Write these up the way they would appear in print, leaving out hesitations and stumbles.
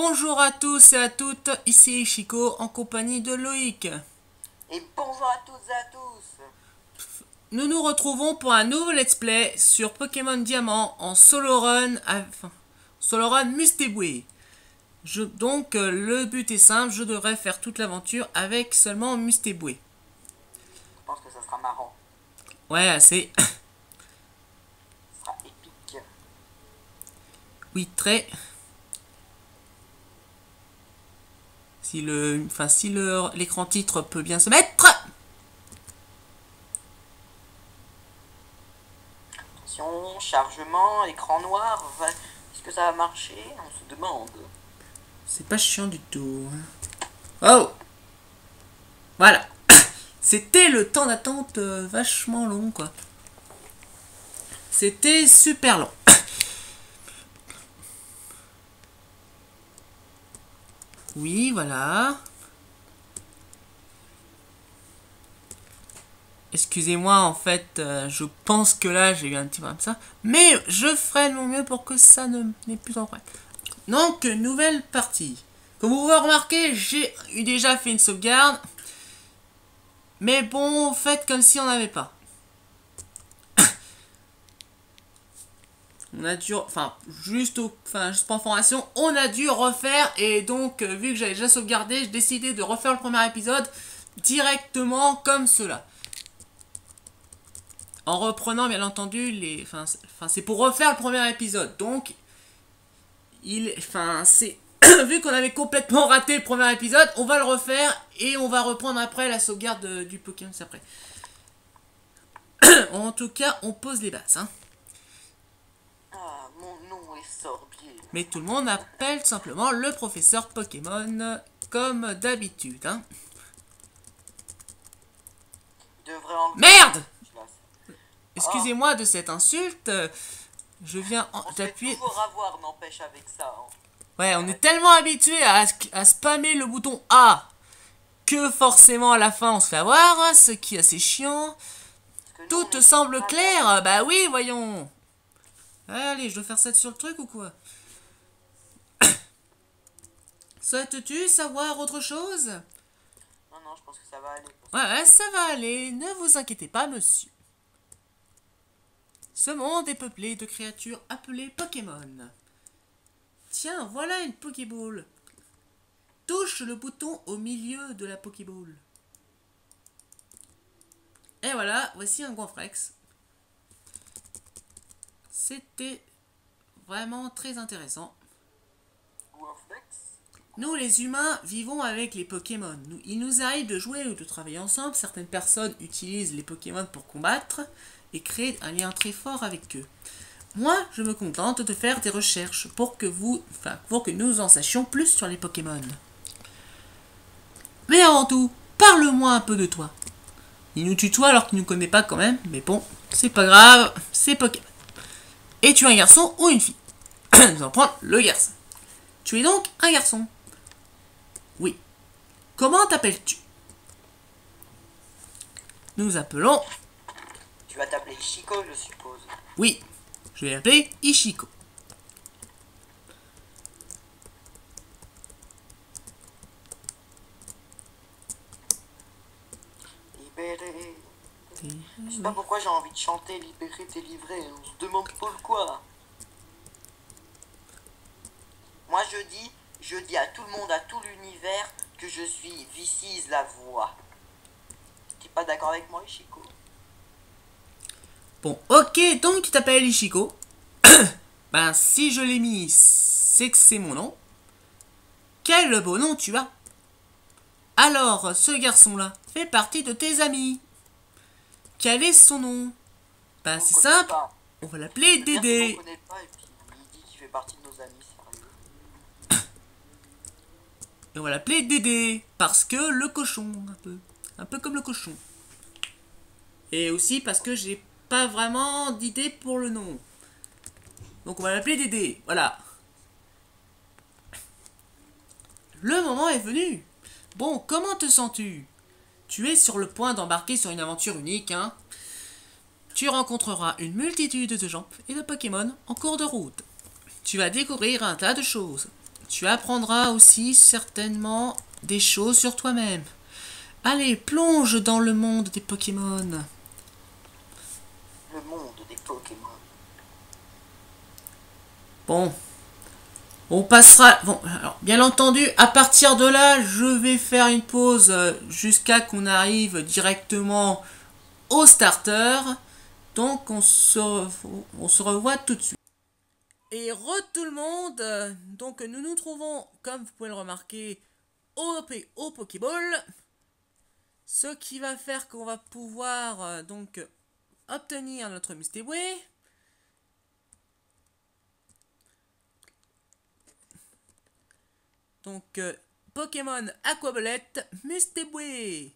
Bonjour à tous et à toutes, ici Ishiko en compagnie de Loïc. Et bonjour à toutes et à tous. Nous nous retrouvons pour un nouveau let's play sur Pokémon Diamant en solo run Mustéboué. Donc le but est simple, je devrais faire toute l'aventure avec seulement Mustéboué. Je pense que ça sera marrant. Ouais, assez. Ça sera épique. Oui, très. Si l'écran titre peut bien se mettre. Attention, chargement, écran noir. Est-ce que ça va marcher? On se demande. C'est pas chiant du tout. Oh! Voilà. C'était le temps d'attente vachement long, quoi. C'était super long. Oui, voilà. Excusez-moi, en fait, je pense que là, j'ai eu un petit problème comme ça. Mais je ferai de mon mieux pour que ça n'ait plus en problème. Donc, nouvelle partie. Comme vous pouvez remarquer, j'ai déjà fait une sauvegarde. Mais bon, faites comme si on n'avait pas. On a dû, juste pour information, on a dû refaire, et donc, vu que j'avais déjà sauvegardé, j'ai décidé de refaire le premier épisode directement comme cela. En reprenant, bien entendu, c'est pour refaire le premier épisode, donc, vu qu'on avait complètement raté le premier épisode, on va le refaire, et on va reprendre après la sauvegarde du Pokémon, c'est après. En tout cas, on pose les bases, hein. Ah, mon nom est Sorbier. Mais tout le monde appelle simplement le professeur Pokémon comme d'habitude, hein. Il devrait enlever... Merde! Oh. Excusez-moi de cette insulte. Je viens d'appuyer. On se fait toujours avoir, n'empêche, avec ça. Hein. Ouais, on est tellement habitué à spammer le bouton A que forcément à la fin on se fait avoir, ce qui est assez chiant. Tout te semble clair? Bah oui, voyons. Allez, je dois faire ça sur le truc ou quoi? Souhaites-tu savoir autre chose? Non, je pense que ça va aller. Ouais, ça va aller, ne vous inquiétez pas, monsieur. Ce monde est peuplé de créatures appelées Pokémon. Tiens, voilà une Pokéball. Touche le bouton au milieu de la Pokéball. Et voilà, voici un Goinfrex. C'était vraiment très intéressant. Nous, les humains, vivons avec les Pokémon. Il nous arrive de jouer ou de travailler ensemble. Certaines personnes utilisent les Pokémon pour combattre et créer un lien très fort avec eux. Moi, je me contente de faire des recherches pour que nous en sachions plus sur les Pokémon. Mais avant tout, parle-moi un peu de toi. Il nous tutoie alors qu'il ne nous connaît pas quand même, mais bon, c'est pas grave, c'est Pokémon. Es-tu un garçon ou une fille? Nous allons prendre le garçon. Tu es donc un garçon? Oui. Comment t'appelles-tu? Nous appelons... Tu vas t'appeler Ishiko, je suppose. Oui, je vais l'appeler Ishiko. Libéré. Je sais pas pourquoi j'ai envie de chanter libéré, délivré. On se demande pourquoi. Moi je dis à tout le monde, à tout l'univers que je suis This la voix. T'es pas d'accord avec moi, Ishiko? Bon, ok, donc tu t'appelles Ishiko. Ben, si je l'ai mis, c'est que c'est mon nom. Quel beau nom tu as! Alors, ce garçon-là fait partie de tes amis. Quel est son nom? Ben, c'est simple, on va l'appeler Dédé. On connaît pas et puis il dit qu'il fait partie de nos amis, sérieux. Et on va l'appeler Dédé, parce que le cochon, un peu comme le cochon. Et aussi parce que j'ai pas vraiment d'idée pour le nom. Donc on va l'appeler Dédé, voilà. Le moment est venu. Bon, comment te sens-tu? Tu es sur le point d'embarquer sur une aventure unique, hein? Tu rencontreras une multitude de gens et de Pokémon en cours de route. Tu vas découvrir un tas de choses. tu apprendras aussi certainement des choses sur toi-même. Allez, plonge dans le monde des Pokémon. Le monde des Pokémon. Bon, on passera... Bon, alors, bien entendu, à partir de là, je vais faire une pause jusqu'à qu'on arrive directement au starter. Donc, on se revoit tout de suite. Et tout le monde, donc nous nous trouvons, comme vous pouvez le remarquer, au Pokéball. Ce qui va faire qu'on va pouvoir donc obtenir notre Mustipway. Donc Pokémon Aquabolette Mustipway.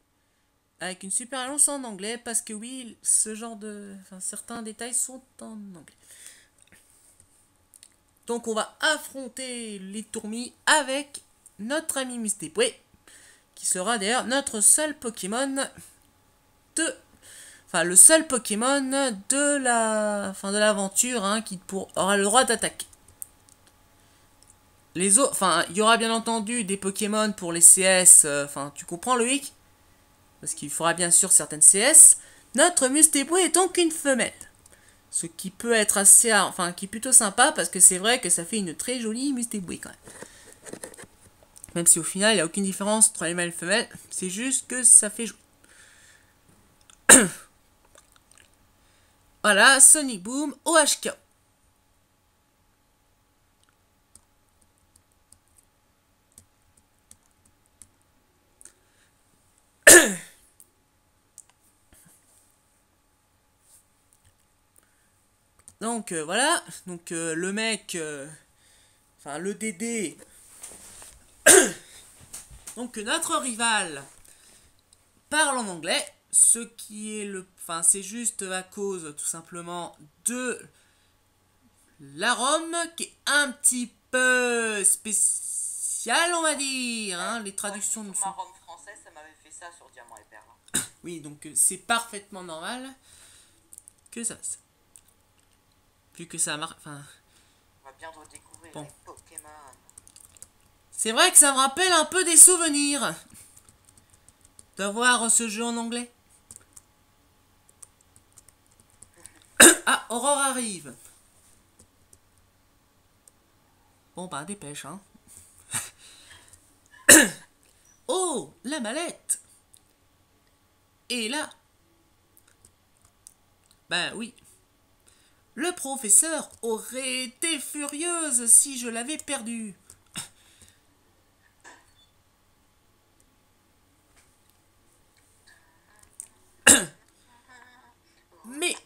Avec une super annonce en anglais parce que oui, ce genre de... Enfin, certains détails sont en anglais. Donc on va affronter les tourmis avec notre ami Mustipway, qui sera d'ailleurs notre seul Pokémon de... Enfin, le seul Pokémon de la... Enfin, de l'aventure, hein, qui aura le droit d'attaquer. Les autres... Enfin, il y aura bien entendu des Pokémon pour les CS... Enfin, tu comprends, Loïc? Parce qu'il faudra bien sûr certaines CS. Notre Mustipway est donc une femelle. Ce qui peut être assez... Enfin, qui est plutôt sympa, parce que c'est vrai que ça fait une très jolie Mustipway, quand même. Même si au final, il n'y a aucune différence entre les mâles et les femelles. C'est juste que ça fait joli. Voilà, Sonic Boom, OHK. Donc voilà, donc le mec, enfin le DD, donc notre rival parle en anglais, ce qui est le, enfin c'est juste à cause tout simplement de l'arôme qui est un petit peu spécial, on va dire, hein, les traductions ne sont... Ma Rome française, ça m'avait fait ça sur Diamant et Perle. Oui, donc c'est parfaitement normal que ça passe. Plus que ça marque, enfin... On va bientôt découvrir bon. les Pokémon. C'est vrai que ça me rappelle un peu des souvenirs d'avoir ce jeu en anglais. Ah, Aurore arrive. Bon bah dépêche, hein. Oh, la mallette. Et là. Ben oui. Le professeur aurait été furieuse si je l'avais perdu. Mais...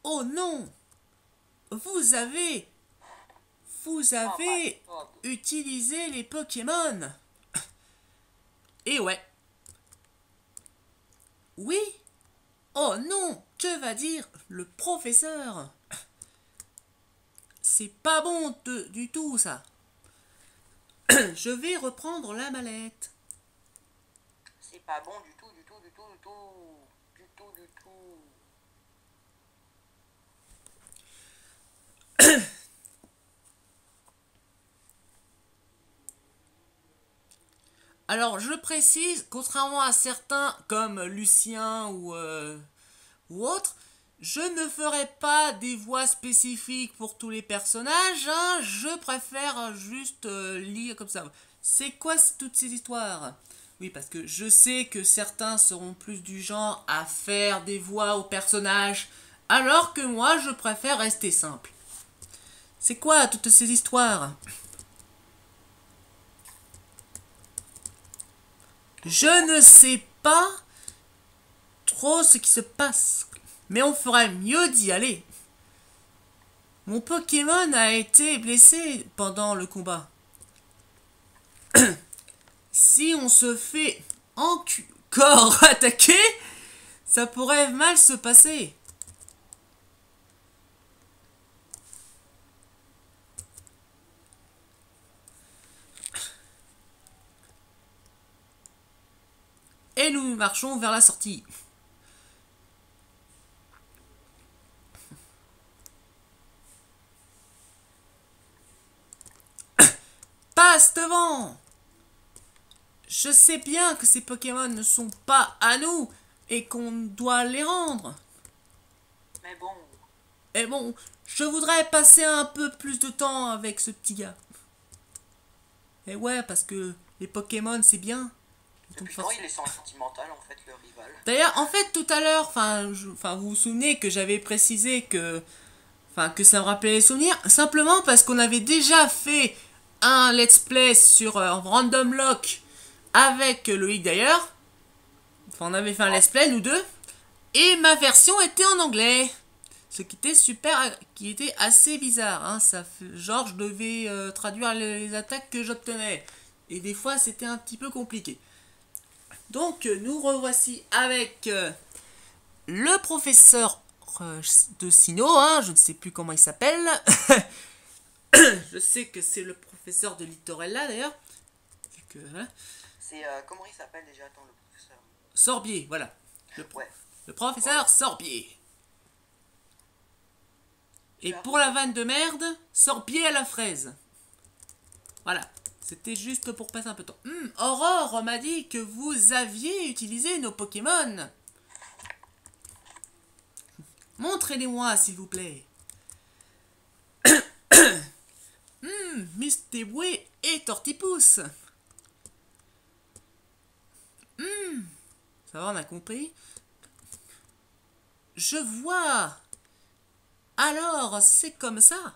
Oh non. Vous avez utilisé les Pokémon. Et ouais. Oui. Oh non, que va dire le professeur? C'est pas bon du tout ça. Je vais reprendre la mallette. C'est pas bon du tout, du tout, du tout, du tout. Du tout, du tout. Alors je précise, contrairement à certains comme Lucien ou autres, je ne ferai pas des voix spécifiques pour tous les personnages, hein, je préfère juste lire comme ça. C'est quoi toutes ces histoires? Oui, parce que je sais que certains seront plus du genre à faire des voix aux personnages, alors que moi je préfère rester simple. C'est quoi toutes ces histoires? Je ne sais pas trop ce qui se passe, mais on ferait mieux d'y aller. Mon Pokémon a été blessé pendant le combat. Si on se fait encore attaquer, ça pourrait mal se passer. Et nous marchons vers la sortie. passe devant. Je sais bien que ces Pokémon ne sont pas à nous et qu'on doit les rendre. Mais bon, Et bon, je voudrais passer un peu plus de temps avec ce petit gars. Et ouais, parce que les Pokémon, c'est bien. depuis quand il est sentimental en fait le rival? D'ailleurs, en fait, tout à l'heure, vous vous souvenez que j'avais précisé que ça me rappelait les souvenirs, simplement parce qu'on avait déjà fait un let's play sur Random Lock avec Loïc d'ailleurs. Enfin, on avait fait un let's play, nous deux. Et ma version était en anglais. Ce qui était qui était assez bizarre. Hein. Genre, je devais traduire les attaques que j'obtenais. Et des fois, c'était un petit peu compliqué. Donc, nous revoici avec le professeur de Sino. Hein, je ne sais plus comment il s'appelle. Je sais que c'est le professeur de Littorella d'ailleurs. Hein. C'est comment il s'appelle déjà? Attends, le professeur. Sorbier, voilà. Ouais. Le professeur Sorbier. Et pour la vanne de merde, Sorbier à la fraise. Voilà. C'était juste pour passer un peu de temps. Aurore m'a dit que vous aviez utilisé nos Pokémon. Montrez-les-moi, s'il vous plaît. Mustéboué et Tortipousse. Ça va, on a compris. Je vois. Alors, c'est comme ça.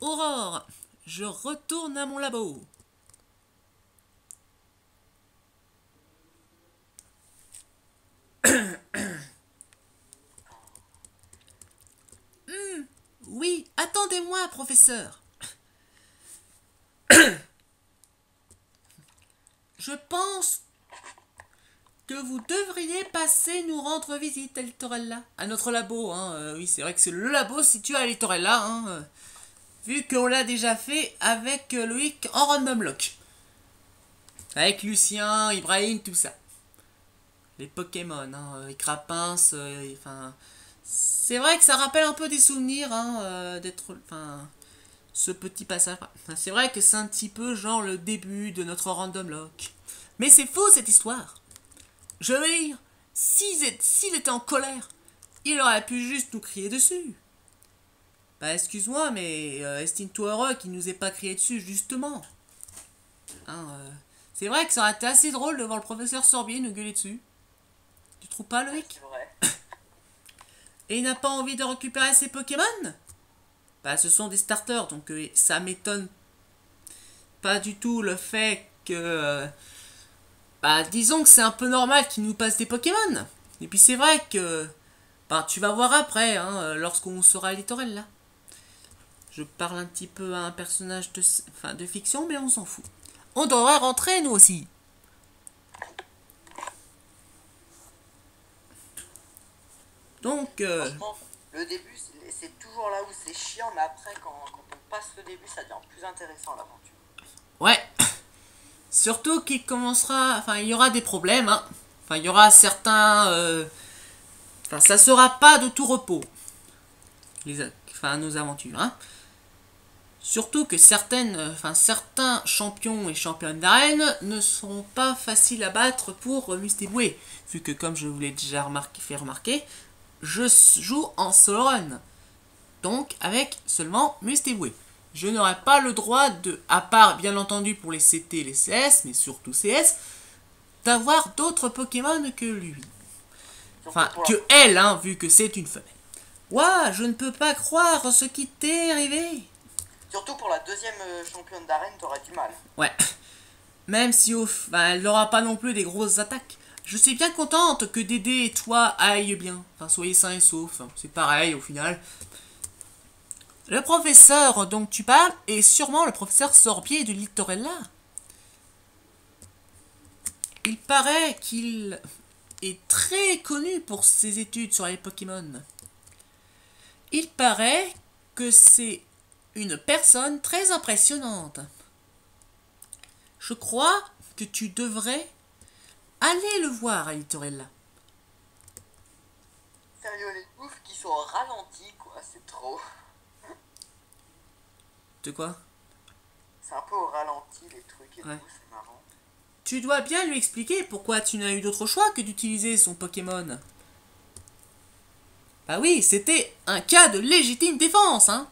Aurore, je retourne à mon labo. Oui, attendez-moi, professeur. Je pense que vous devriez passer nous rendre visite à Littorella. À notre labo, hein. Oui, c'est vrai que c'est le labo situé à Littorella, hein. Vu qu'on l'a déjà fait avec Loïc en Random Lock. Avec Lucien, Ibrahim, tout ça. Les Pokémon, hein, les Crapins, enfin... c'est vrai que ça rappelle un peu des souvenirs, hein, d'être... Enfin... Ce petit passage. Enfin, c'est vrai que c'est un petit peu genre le début de notre Random Lock. Mais c'est faux cette histoire. Je veux dire, s'il était en colère, il aurait pu juste nous crier dessus. Bah excuse-moi, mais estime-toi heureux qu'il nous ait pas crié dessus, justement. Hein, c'est vrai que ça aurait été assez drôle de voir le professeur Sorbier nous gueuler dessus. Tu trouves pas, Loïc? C'est vrai. Et il n'a pas envie de récupérer ses Pokémon? Bah ce sont des starters, donc ça m'étonne pas du tout le fait que... bah disons que c'est un peu normal qu'il nous passe des Pokémon. Et puis c'est vrai que... bah tu vas voir après, hein, lorsqu'on sera à Littorel là. Je parle un petit peu à un personnage de fiction, mais on s'en fout. On devrait rentrer, nous aussi. Donc, Franchement, le début, c'est toujours là où c'est chiant, mais après, quand on passe le début, ça devient plus intéressant l'aventure. ouais. Surtout qu'il commencera... Enfin, il y aura des problèmes, hein. Enfin, il y aura certains... Enfin, ça sera pas de tout repos. Nos aventures, hein. Surtout que certains champions et championnes d'arène ne seront pas faciles à battre pour Mustéboué. Vu que, comme je vous l'ai déjà fait remarquer, je joue en solo run. Donc, avec seulement Mustéboué. Je n'aurai pas le droit de, à part bien entendu pour les CT et les CS, mais surtout CS, d'avoir d'autres Pokémon que lui. Enfin, que elle, hein, vu que c'est une femelle. Ouah, je ne peux pas croire ce qui t'est arrivé. Surtout pour la deuxième championne d'arène, t'aurais du mal. Ouais. Même si elle n'aura pas non plus des grosses attaques. Je suis bien contente que Dédé et toi aillent bien. Enfin, soyez sains et saufs. C'est pareil au final. Le professeur dont tu parles est sûrement le professeur Sorbier de Littorella. Il paraît qu'il est très connu pour ses études sur les Pokémon. Il paraît que c'est une personne très impressionnante. Je crois que tu devrais aller le voir à Littorella. Sérieux, les bouffes qui sont ralentis, quoi, c'est trop. De quoi? C'est un peu au ralenti les trucs et Ouais. tout, c'est marrant. Tu dois bien lui expliquer pourquoi tu n'as eu d'autre choix que d'utiliser son Pokémon. Bah oui, c'était un cas de légitime défense, hein.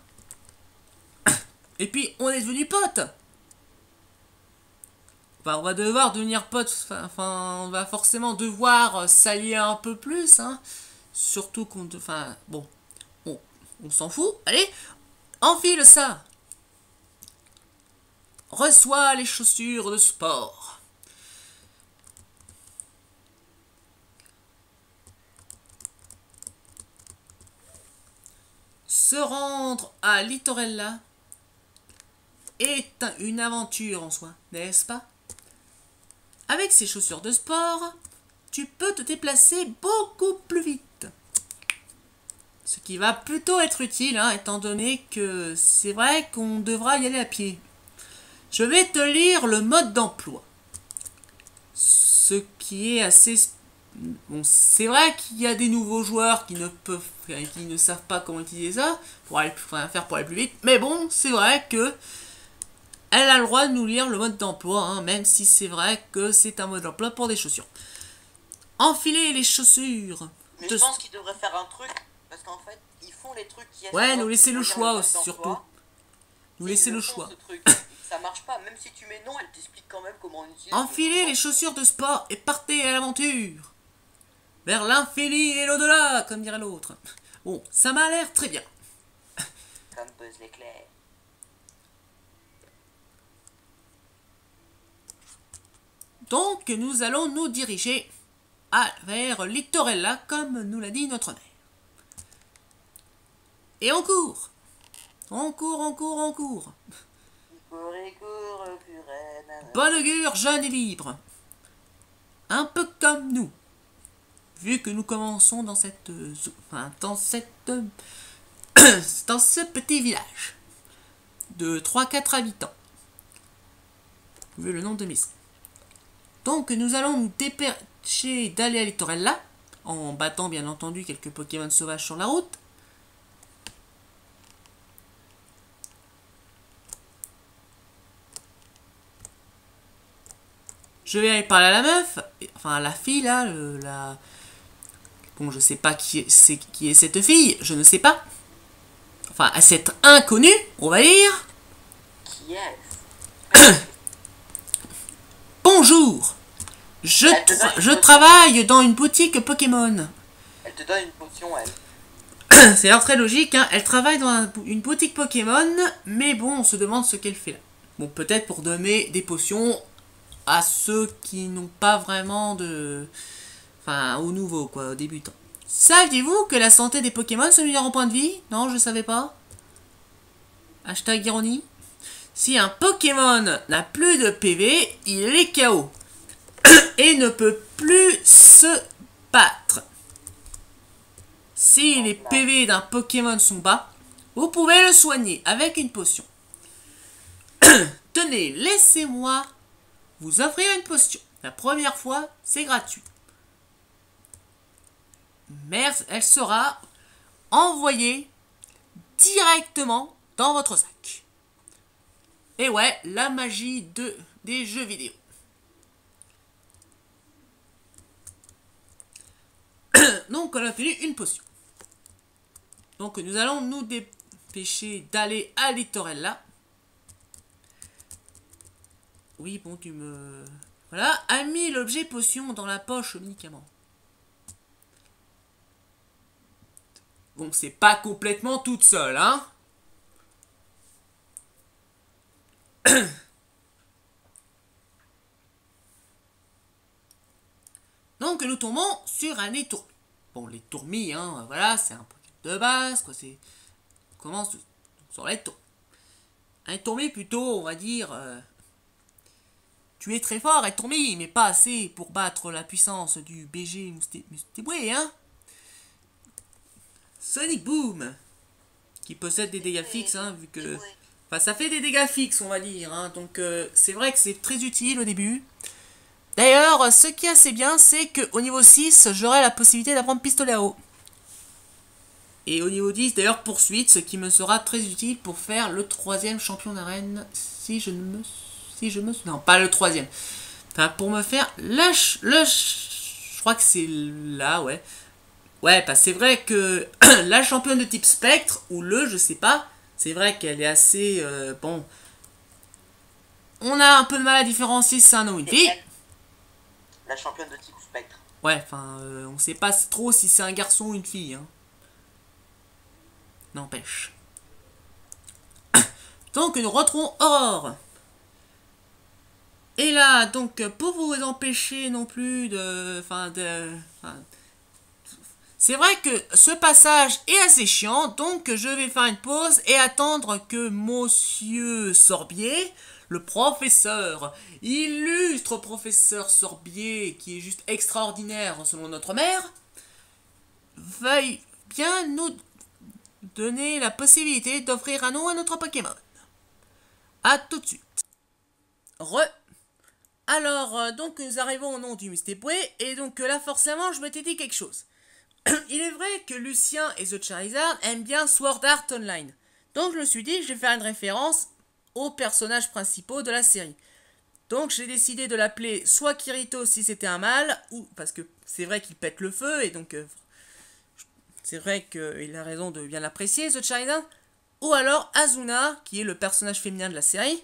Et puis, on est devenus potes. Bah, on va devoir devenir potes, enfin, on va forcément devoir s'allier un peu plus, hein. Surtout qu'on... Enfin, bon, on s'en fout. Allez, enfile ça. Reçois les chaussures de sport. Se rendre à Littorella est une aventure en soi, n'est-ce pas? Avec ces chaussures de sport, tu peux te déplacer beaucoup plus vite. Ce qui va plutôt être utile, hein, étant donné que c'est vrai qu'on devra y aller à pied. Je vais te lire le mode d'emploi. Ce qui est assez... Bon, c'est vrai qu'il y a des nouveaux joueurs qui ne savent pas comment utiliser ça, pour aller, faire pour aller plus vite. Mais bon, c'est vrai que elle a le droit de nous lire le mode d'emploi, hein, même si c'est vrai que c'est un mode d'emploi pour des chaussures. Enfiler les chaussures. Mais je pense qu'ils devraient faire un truc, parce qu'en fait, ils font les trucs qui... Ouais, nous laisser le choix aussi, surtout. Nous laisser le choix. Ce truc. Ça marche pas, même si tu mets non, elle t'explique quand même comment on utilise. Enfilez les chaussures de sport et partez à l'aventure. Vers l'infini et l'au-delà, comme dirait l'autre. Bon, ça m'a l'air très bien. Comme Buzz l'éclair. Donc, nous allons nous diriger vers Littorella, comme nous l'a dit notre mère. Et on court. On court, on court, on court. Bon augure, jeune et libre. Un peu comme nous. Vu que nous commençons dans cette... dans ce petit village. De 3-4 habitants. Vu le nom de maison. Donc nous allons nous dépêcher d'aller à Littorella. En battant bien entendu quelques Pokémon sauvages sur la route. Je vais aller parler à la meuf, enfin à la fille là, bon je sais pas qui est cette fille, je ne sais pas. Enfin à cette inconnue, on va dire. Qui est-ce? Bonjour, je travaille dans une boutique Pokémon. Elle te donne une potion, elle. C'est l'air très logique, hein. Elle travaille dans une boutique Pokémon, mais bon on se demande ce qu'elle fait là. Bon peut-être pour donner des potions à ceux qui n'ont pas vraiment de... Enfin, aux nouveaux, quoi, aux débutants. Saviez-vous que la santé des Pokémon s'améliore en point de vie? Non, je savais pas. Hashtag ironie. Si un Pokémon n'a plus de PV, il est KO. Et ne peut plus se battre. Si les PV d'un Pokémon sont bas, vous pouvez le soigner avec une potion. Tenez, laissez-moi vous offrir une potion. La première fois, c'est gratuit. Mais elle sera envoyée directement dans votre sac. Et ouais, la magie des jeux vidéo. Donc on a obtenu une potion. Donc nous allons nous dépêcher d'aller à Littorella. Oui, bon, tu me... Voilà, a mis l'objet potion dans la poche médicament. Bon, c'est pas complètement toute seule, hein. Donc nous tombons sur un étourmi. Bon, les tourmis, hein, voilà, c'est un Pokémon de base, quoi, c'est... On commence sur les tourmis. Un tourmi plutôt, on va dire... Tu es très fort, Tourmi, mais pas assez pour battre la puissance du BG Mustiboué, hein. Sonic Boom, qui possède des dégâts fixes, hein, vu que... Enfin, ça fait des dégâts fixes, on va dire, hein, donc c'est vrai que c'est très utile au début. D'ailleurs, ce qui est assez bien, c'est qu'au niveau 6, j'aurai la possibilité d'apprendre pistolet à eau. Et au niveau 10, d'ailleurs, poursuite, ce qui me sera très utile pour faire le 3e champion d'arène, si je me... Non, pas le 3e. Enfin, pour me faire je crois que c'est là, ouais. Ouais, parce que c'est vrai que la championne de type spectre, ou je sais pas, c'est vrai qu'elle est assez... bon... On a un peu de mal à différencier si c'est un homme ou une fille. La championne de type spectre. Ouais, enfin, on sait pas trop si c'est un garçon ou une fille, hein. N'empêche. Donc, nous retrouvons Aurore. Et là, donc, pour vous empêcher non plus de... c'est vrai que ce passage est assez chiant, donc je vais faire une pause et attendre que Monsieur Sorbier, le professeur, illustre professeur Sorbier, qui est juste extraordinaire selon notre mère, veuille bien nous donner la possibilité d'offrir un nom à notre Pokémon. A tout de suite. Alors, donc nous arrivons au nom du Mystéboué, et donc là forcément je m'étais dit quelque chose. Il est vrai que Lucien et The Charizard aiment bien Sword Art Online. Donc je me suis dit que je vais faire une référence aux personnages principaux de la série. Donc j'ai décidé de l'appeler soit Kirito si c'était un mâle, ou parce que c'est vrai qu'il pète le feu, et donc c'est vrai qu'il a raison de bien l'apprécier, The Charizard. Ou alors Azuna, qui est le personnage féminin de la série.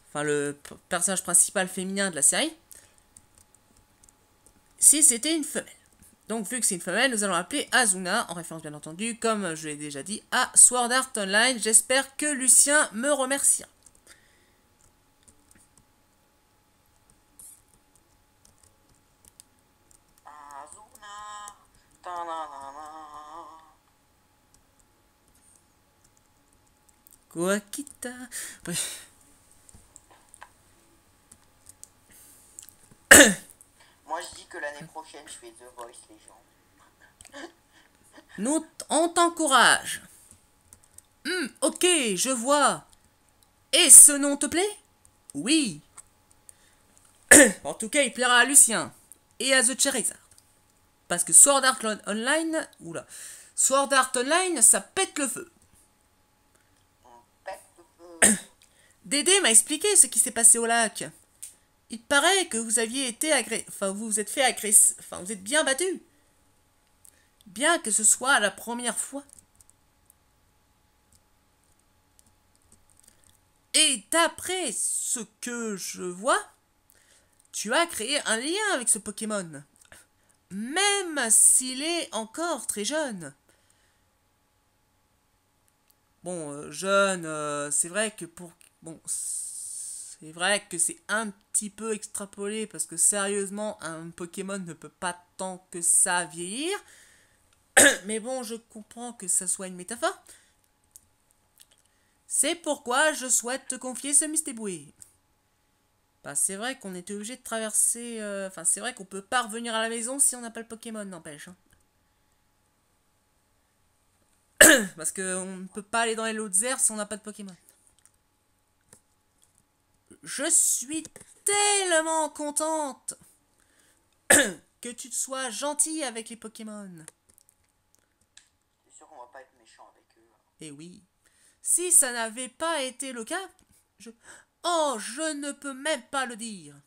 Enfin, le personnage principal féminin de la série. Si c'était une femelle. Donc, vu que c'est une femelle, nous allons l'appeler Azuna, en référence bien entendu, comme je l'ai déjà dit, à Sword Art Online. J'espère que Lucien me remerciera. Azuna. Ta-na-na-na. Koakita. Moi, je dis que l'année prochaine, je fais The Voice, les gens. On t'encourage. Ok, je vois. Et ce nom te plaît? Oui. En tout cas, il plaira à Lucien. Et à The Charizard. Parce que Sword Art Online... Oula. Sword Art Online, ça pète le feu. On pète le feu. Dédé m'a expliqué ce qui s'est passé au lac. Il paraît que vous aviez été Enfin, vous vous êtes fait agresser... Enfin, vous êtes bien battu. Bien que ce soit la première fois. Et d'après ce que je vois, tu as créé un lien avec ce Pokémon. Même s'il est encore très jeune. Bon, jeune, c'est vrai que pour... Bon, c'est vrai que c'est un petit peu extrapolé parce que sérieusement, un Pokémon ne peut pas tant que ça vieillir. Mais bon, je comprends que ça soit une métaphore. C'est pourquoi je souhaite te confier ce Mystéboué. Bah, c'est vrai qu'on était obligé de traverser... Enfin, c'est vrai qu'on peut pas revenir à la maison si on n'a pas le Pokémon, n'empêche. Hein. Parce qu'on ne peut pas aller dans les lots de airs si on n'a pas de Pokémon. Je suis tellement contente que tu te sois gentil avec les Pokémon. C'est sûr qu'on va pas être méchant avec eux. Et oui. Si ça n'avait pas été le cas, Oh, je ne peux même pas le dire. De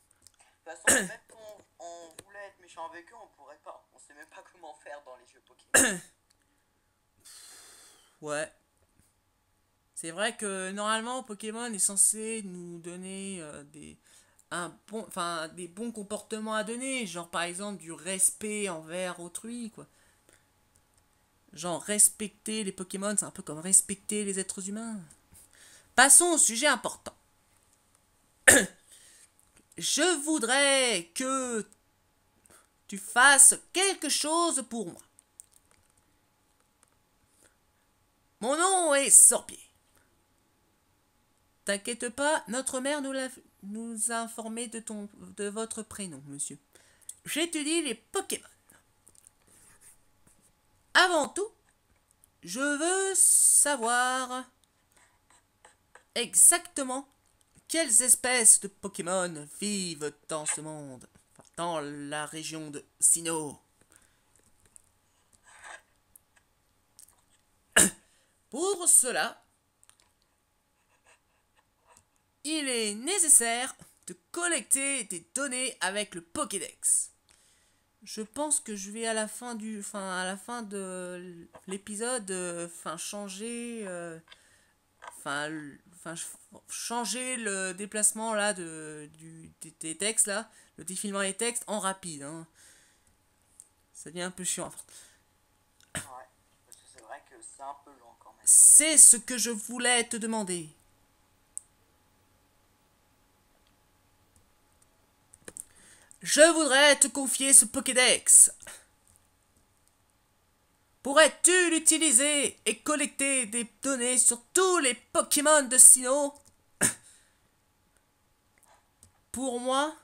toute façon, même quand on voulait être méchant avec eux, on pourrait pas. On sait même pas comment faire dans les jeux Pokémon. Ouais. C'est vrai que normalement Pokémon est censé nous donner des bons comportements à donner, genre par exemple du respect envers autrui, quoi. Genre respecter les Pokémon, c'est un peu comme respecter les êtres humains. Passons au sujet important. Je voudrais que tu fasses quelque chose pour moi. Mon nom est Sorbier. T'inquiète pas, notre mère nous a informé de votre prénom, monsieur. J'étudie les Pokémon. Avant tout, je veux savoir exactement quelles espèces de Pokémon vivent dans ce monde, dans la région de Sinnoh. Pour cela, il est nécessaire de collecter des données avec le Pokédex. Je pense que je vais à la fin de l'épisode, changer, changer le déplacement là des textes là, le défilement des textes en rapide. Hein. Ça devient un peu chiant. Ouais, parce que c'est vrai que c'est un peu long quand même. C'est ce que je voulais te demander. Je voudrais te confier ce Pokédex. Pourrais-tu l'utiliser et collecter des données sur tous les Pokémon de Sinnoh? Pour moi?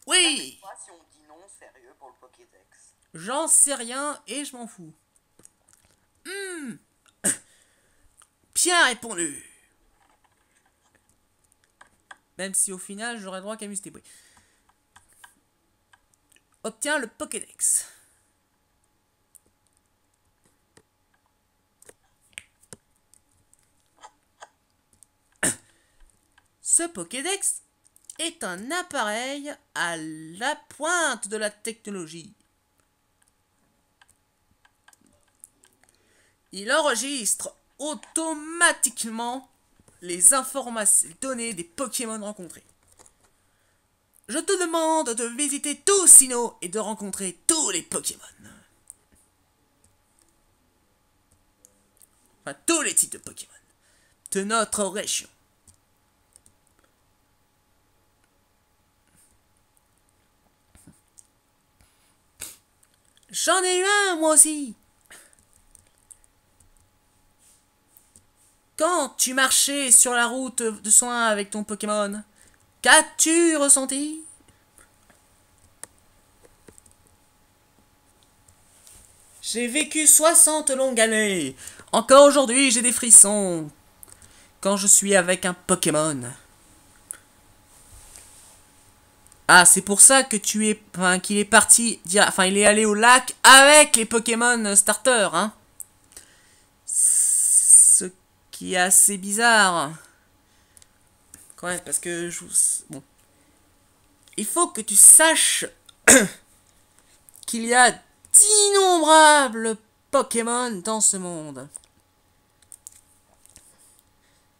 Oui! Moi, si on dit non, sérieux, pour le Pokédex. J'en sais rien et je m'en fous. Bien répondu. Même si au final, j'aurais droit qu'à Musté. Obtiens le Pokédex. Ce Pokédex est un appareil à la pointe de la technologie. Il enregistre automatiquement les informations, les données des Pokémon rencontrés. Je te demande de visiter tout Sinnoh et de rencontrer tous les Pokémon. Enfin, tous les types de Pokémon de notre région. J'en ai eu un, moi aussi. Quand tu marchais sur la route de soins avec ton Pokémon, qu'as-tu ressenti? J'ai vécu 60 longues années. Encore aujourd'hui, j'ai des frissons quand je suis avec un Pokémon. Ah, c'est pour ça que qu'il est parti, il est allé au lac avec les Pokémon starters, hein. Ce qui est assez bizarre. Quand même, parce que bon. Il faut que tu saches qu'il y a d'innombrables Pokémon dans ce monde.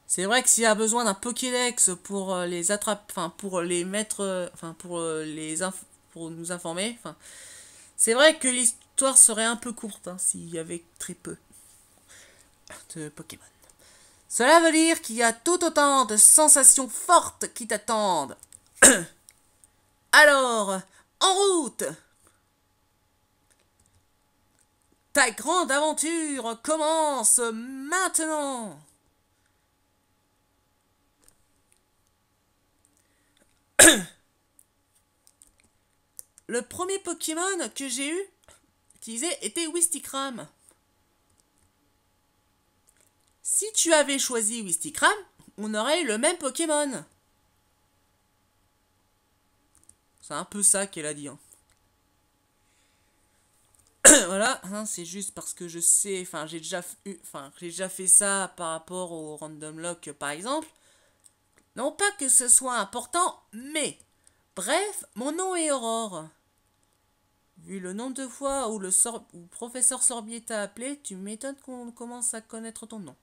C'est vrai que s'il y a besoin d'un Pokédex pour les attraper, pour les mettre, pour nous informer, c'est vrai que l'histoire serait un peu courte s'il y avait très peu de Pokémon. Cela veut dire qu'il y a tout autant de sensations fortes qui t'attendent. Alors, en route! Ta grande aventure commence maintenant! Le premier Pokémon que j'ai utilisé était Wistikram. Si tu avais choisi Wistikram, on aurait eu le même Pokémon. C'est un peu ça qu'elle a dit. Hein. Voilà, hein, c'est juste parce que je sais, j'ai déjà fait ça par rapport au Random Lock par exemple. Non pas que ce soit important, mais bref, mon nom est Aurore. Vu le nombre de fois où le professeur Sorbier t'a appelé, tu m'étonnes qu'on commence à connaître ton nom.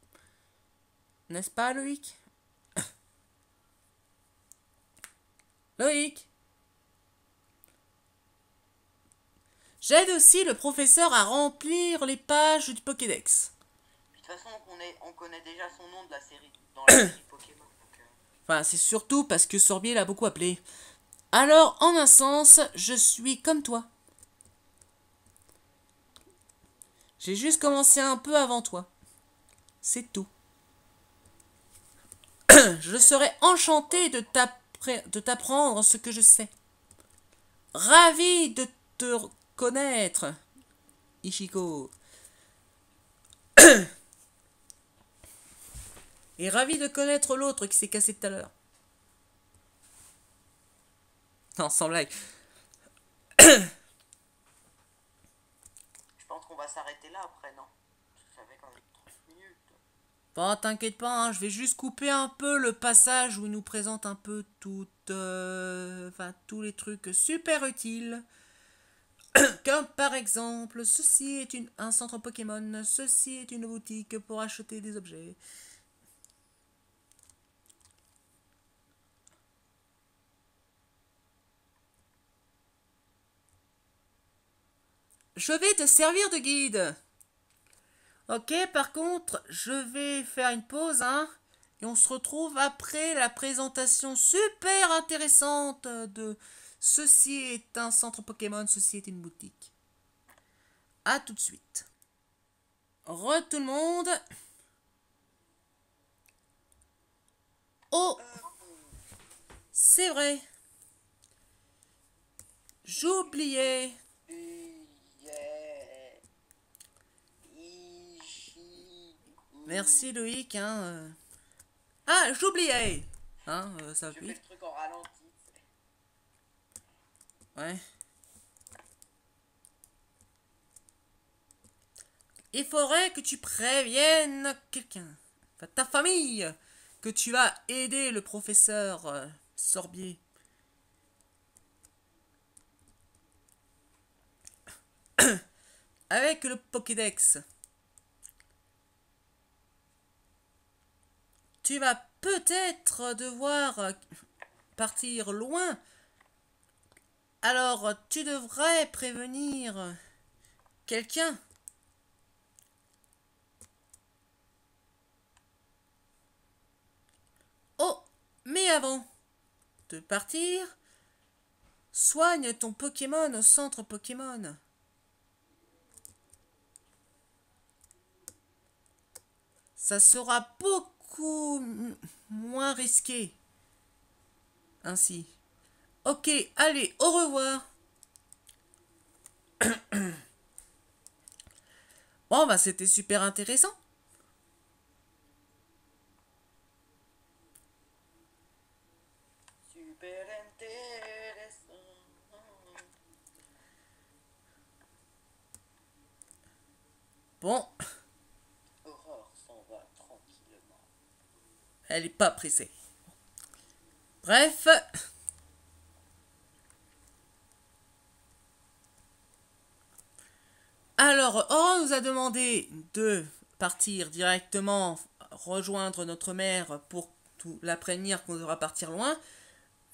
N'est-ce pas, Loïc? Loïc? J'aide aussi le professeur à remplir les pages du Pokédex. De toute façon, on connaît déjà son nom de la série, dans la série Pokémon. Donc, c'est surtout parce que Sorbier l'a beaucoup appelé. Alors, en un sens, je suis comme toi. J'ai juste commencé un peu avant toi. C'est tout. Je serais enchanté de t'apprendre ce que je sais. Ravi de te connaître, Ichiko. Et ravi de connaître l'autre qui s'est cassé tout à l'heure. Non, sans blague. je pense qu'on va s'arrêter là après, non? Ça fait quand même 30 minutes. Bon, t'inquiète pas, hein, je vais juste couper un peu le passage où il nous présente un peu enfin, tous les trucs super utiles. Comme par exemple, ceci est un centre Pokémon, ceci est une boutique pour acheter des objets. Je vais te servir de guide. Ok, par contre, je vais faire une pause, hein. Et on se retrouve après la présentation super intéressante de ceci est un centre Pokémon, ceci est une boutique. A tout de suite. Tout le monde. Oh, c'est vrai. J'oubliais. Merci Loïc, hein. Ah, j'oubliais. Hein, ça Je va fais le truc en ralenti. Ouais. Il faudrait que tu préviennes quelqu'un, enfin, ta famille, que tu vas aider le professeur Sorbier. Avec le Pokédex. Tu vas peut-être devoir partir loin. Alors, tu devrais prévenir quelqu'un. Oh, mais avant de partir, soigne ton Pokémon au centre Pokémon. Ça sera beaucoup moins risqué. Ainsi. Ok, allez, au revoir. Bon, bah c'était super intéressant. Super intéressant. Bon, Aurore s'en va tranquillement. elle est pas pressée. Bref. Alors, Aurore nous a demandé de partir directement rejoindre notre mère pour la prévenir qu'on devra partir loin.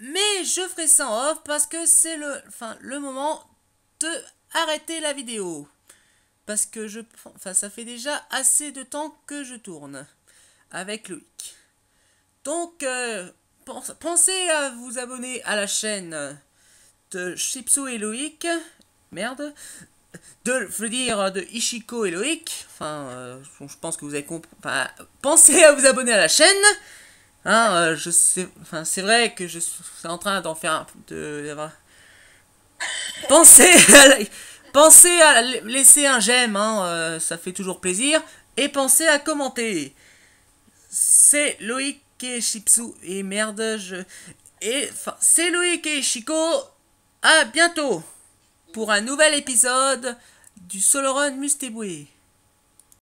Mais je ferai ça en off parce que c'est le moment de arrêter la vidéo. Parce que ça fait déjà assez de temps que je tourne avec Loïc. Donc, pensez à vous abonner à la chaîne de Chipsou et Loïc. Merde. Je veux dire de Ishiko et Loïc. Enfin, je pense que vous avez compris. Enfin, pensez à vous abonner à la chaîne. Hein, je sais. Enfin, c'est vrai que je suis en train d'en faire pensez à laisser un j'aime. Hein, ça fait toujours plaisir. Et pensez à commenter. C'est Loïc et Chipsou. Et merde, c'est Loïc et Ishiko. À bientôt pour un nouvel épisode du Solo Run Mustéboué.